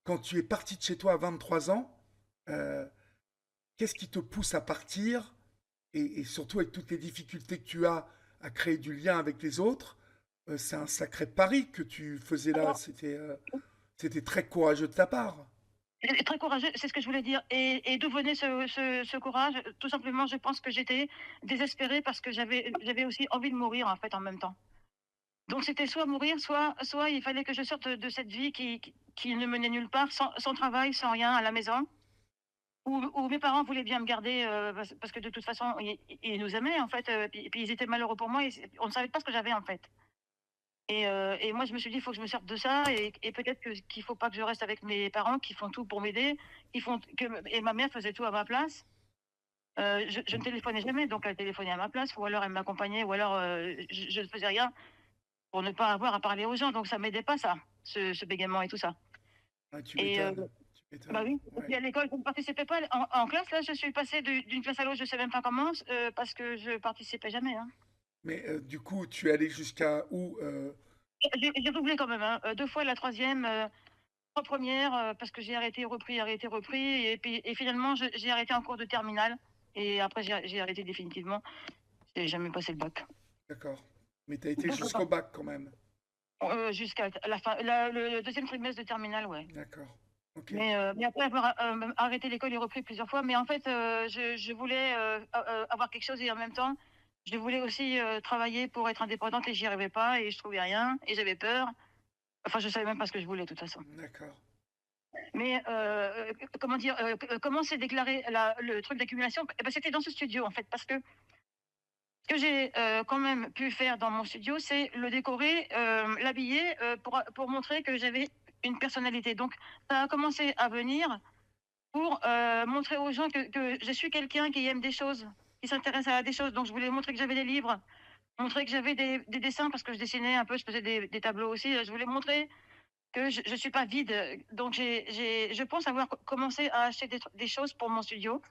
quand tu es parti de chez toi à 23 ans, euh, qu'est-ce qui te pousse à partir et surtout avec toutes les difficultés que tu as à créer du lien avec les autres, c'est un sacré pari que tu faisais là. Alors, C'était très courageux de ta part. très courageux, c'est ce que je voulais dire. Et d'où venait ce courage? Tout simplement, je pense que j'étais désespérée parce que j'avais aussi envie de mourir en fait en même temps. Donc c'était soit mourir, soit il fallait que je sorte de cette vie qui ne menait nulle part, sans travail, sans rien à la maison, où mes parents voulaient bien me garder parce que de toute façon, ils nous aimaient en fait, puis ils étaient malheureux pour moi, on ne savait pas ce que j'avais en fait. Et moi, je me suis dit, il faut que je me sorte de ça et peut-être qu'il ne faut pas que je reste avec mes parents qui font tout pour m'aider, et ma mère faisait tout à ma place. Je ne téléphonais jamais, donc elle téléphonait à ma place, ou alors elle m'accompagnait, ou alors je ne faisais rien pour ne pas avoir à parler aux gens. Donc ça m'aidait pas ça, ce bégaiement et tout ça. Ah, tu Et m'étonnes. Tu bah m'étonnes. oui, et Ouais. puis à l'école, je ne participais pas en classe. Là, je suis passée d'une classe à l'autre, je sais même pas comment, parce que je participais jamais, hein. Mais du coup, tu es allé jusqu'à où J'ai doublé quand même, hein, 2 fois la troisième, 3 premières, parce que j'ai arrêté, repris, et finalement j'ai arrêté en cours de terminale, et après j'ai arrêté définitivement. J'ai jamais passé le bac. D'accord. Mais tu as été Donc jusqu'au bac quand même. jusqu'à la fin, le 2e trimestre de terminale, ouais. D'accord. Ok. Mais après avoir, arrêté l'école et repris plusieurs fois, mais en fait, je voulais, avoir quelque chose, et en même temps, je voulais aussi, travailler pour être indépendante, et j'y arrivais pas et je trouvais rien et j'avais peur. Enfin, je savais même pas ce que je voulais de toute façon. D'accord. Mais comment dire, comment s'est déclaré le truc d'accumulation? Eh ben, c'était dans ce studio en fait, parce que ce que j'ai quand même pu faire dans mon studio, c'est le décorer, l'habiller, pour montrer que j'avais une personnalité. Donc ça a commencé à venir pour montrer aux gens que je suis quelqu'un qui aime des choses, qui s'intéresse à des choses. Donc je voulais montrer que j'avais des livres, montrer que j'avais des dessins, parce que je dessinais un peu, je faisais des tableaux aussi. Je voulais montrer que je suis pas vide. Donc je pense avoir commencé à acheter des choses pour mon studio.